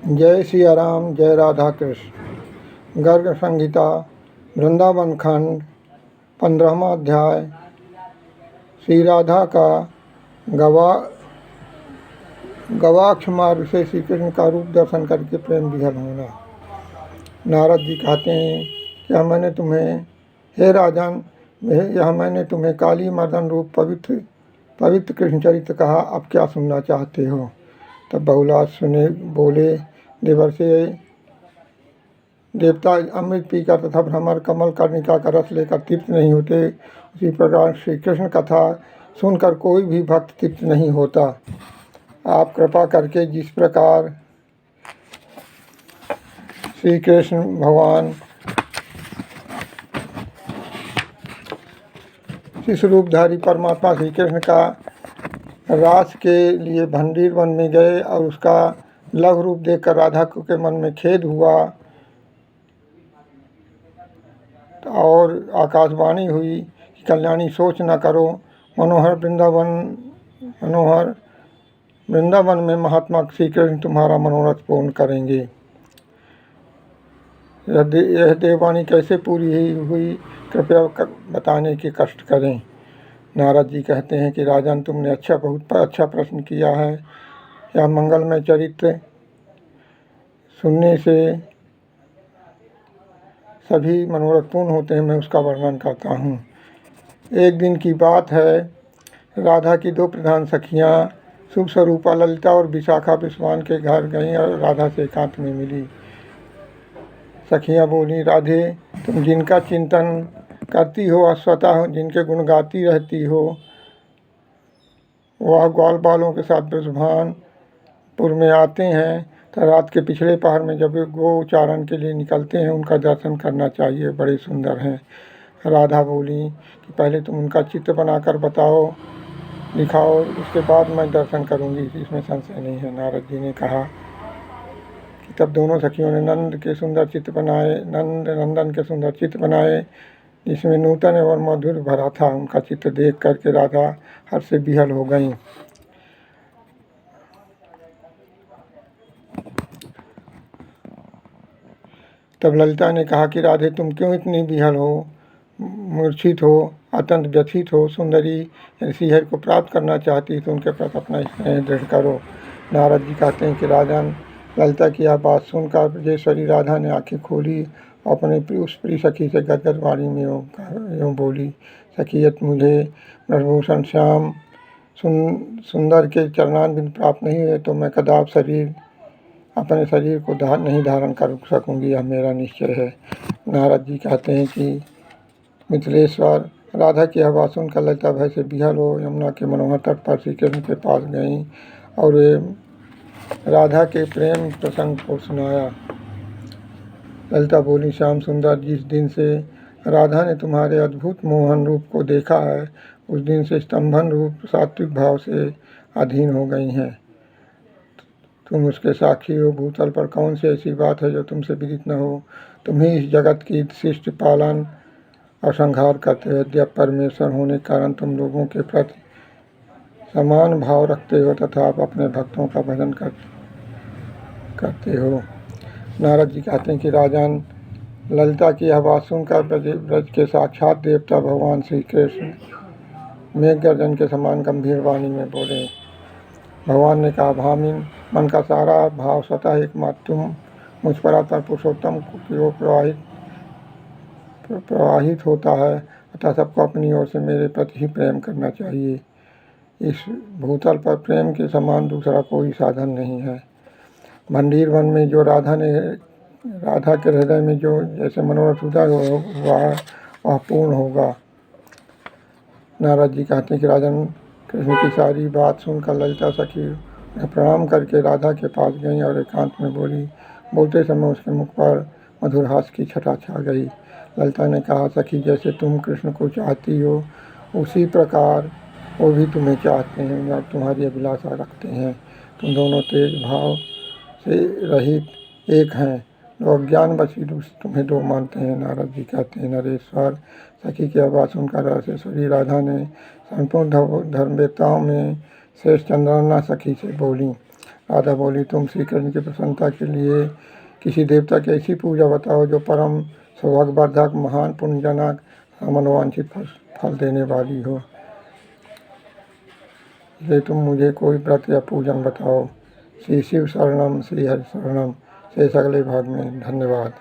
जय सिया राम, जय राधा कृष्ण। गर्ग संहिता वृंदावन खंड 15वां अध्याय। श्री राधा का गवाक्ष मार्ग से श्री कृष्ण का रूप दर्शन करके प्रेम विहल होना। नारद जी कहते हैं कि हे राजन, यह मैंने तुम्हें काली मर्दन रूप पवित्र कृष्ण चरित्र कहा, अब क्या सुनना चाहते हो। तब बहुलास सुने बोले, देवता अमृत पीकर तथा भ्रमर कमल कर्णिका का रस लेकर तृप्त नहीं होते, उसी प्रकार श्री कृष्ण कथा सुनकर कोई भी भक्त तृप्त नहीं होता। आप कृपा करके जिस प्रकार श्री कृष्ण भगवान शिशु रूपधारी परमात्मा श्री कृष्ण का रास के लिए भंडीर वन में गए और उसका लघु रूप देखकर राधा के मन में खेद हुआ और आकाशवाणी हुई कि कल्याणी सोच न करो, मनोहर वृंदावन में महात्मा श्री कृष्ण तुम्हारा मनोरथ पूर्ण करेंगे। यह देववाणी कैसे पूरी हुई, कृपया बताने के कष्ट करें। नारद जी कहते हैं कि राजन, तुमने बहुत अच्छा प्रश्न किया है। यह मंगलमय चरित्र सुनने से सभी मनोरथ पूर्ण होते हैं, मैं उसका वर्णन करता हूँ। एक दिन की बात है, राधा की दो प्रधान सखियाँ शुभ स्वरूपा ललिता और विशाखा विश्वान के घर गईं और राधा से एकांत में मिली। सखियाँ बोली, राधे, तुम जिनका चिंतन करती हो, स्वतः जिनके गुण गाती रहती हो, वह ग्वाल बालों के साथ ब्रजभानपुर में आते हैं तो रात के पिछले पहर में जब गो उच्चारण के लिए निकलते हैं, उनका दर्शन करना चाहिए, बड़े सुंदर हैं। राधा बोली कि पहले तुम उनका चित्र बनाकर दिखाओ, उसके बाद मैं दर्शन करूंगी, इसमें संशय नहीं है। नारद जी ने कहा कि तब दोनों सखियों ने नंदन के सुंदर चित्र बनाए जिसमें नूतन और मधुर भरा था। उनका चित्र देख करके राधा हर्ष से विहल हो गईं। तब ललिता ने कहा कि राधे, तुम क्यों इतनी विहल हो, मूर्छित हो, अत्यंत व्यथित हो। सुंदरी श्रीहरि को प्राप्त करना चाहती तो उनके प्रति अपना स्नेह दृढ़ करो। नारद जी कहते हैं कि राजन, ललिता की यह बात सुनकर ब्रजेश्वरी राधा ने आंखें खोली, अपने उस प्रिय सखी से गदगद वाणी में यूँ बोली, सखियत, मुझे ब्रजभूषण श्याम सुंदर के चरणारविंद प्राप्त नहीं हुए तो मैं कदापि अपने शरीर को नहीं धारण कर सकूंगी, यह मेरा निश्चय है। नारद जी कहते हैं कि मिथिलेश्वर, राधा की यह बात सुनकर ललिता भय से विहल हो यमुना के मनोहर तट पर श्री कृष्ण के पास गईं और वे राधा के प्रेम प्रसंग को सुनाया। ललिता बोली, श्याम सुंदर, जिस दिन से राधा ने तुम्हारे अद्भुत मोहन रूप को देखा है, उस दिन से स्तंभन रूप सात्विक भाव से अधीन हो गई हैं। तुम उसके साक्षी हो। भूतल पर कौन सी ऐसी बात है जो तुमसे विदित न हो। तुम ही इस जगत की सृष्टि, पालन और संहार करते हो। यद्यप परमेश्वर होने के कारण तुम लोगों के प्रति समान भाव रखते हो तथा आप अपने भक्तों का भजन करते हो। नारद जी कहते हैं कि राजन, ललिता की यह बात सुनकर ब्रज के साक्षात देवता भगवान श्री कृष्ण मेघ गर्जन के समान गंभीर वाणी में बोले। भगवान ने कहा, भामिन, मन का सारा भाव स्वतः एकमात्र तुम मुझ पर आत्मा पुरुषोत्तम की ओर प्रवाहित होता है, अतः सबको अपनी ओर से मेरे प्रति ही प्रेम करना चाहिए। इस भूतल पर प्रेम के समान दूसरा कोई साधन नहीं है। भंडीर वन में जो राधा के हृदय में जो जैसे मनोरथ उदय हुआ है, वह पूर्ण होगा। नारद जी कहते हैं कि राजन, कृष्ण की सारी बात सुनकर ललिता सखी प्रणाम करके राधा के पास गईं और एकांत में बोलते समय उसके मुख पर मधुर हास्य की छटा छा गई। ललिता ने कहा, सखी, जैसे तुम कृष्ण को चाहती हो, उसी प्रकार वो भी तुम्हें चाहते हैं और तुम्हारी अभिलाषा रखते हैं। तुम दोनों तेज भाव से रहित एक हैं, लोग अज्ञानवश तुम्हें दो मानते हैं। नारद जी कहते हैं, नरेश्वर, सखी की आवाज़ सुनकर रसेश्वरी राधा ने संपूर्ण धर्मवेत्ताओं में श्रेष्ठ चंद्रवना सखी से बोली, राधा बोली, तुम श्री कृष्ण की प्रसन्नता के लिए किसी देवता की ऐसी पूजा बताओ जो परम सौभाग्यवर्धक, महान पुण्यजनक, मनोवांछित फल देने वाली हो। ये तुम मुझे कोई व्रत या पूजन बताओ। श्री शिव शरणम, श्री हरि शरणम। शेष अगले भाग में। धन्यवाद।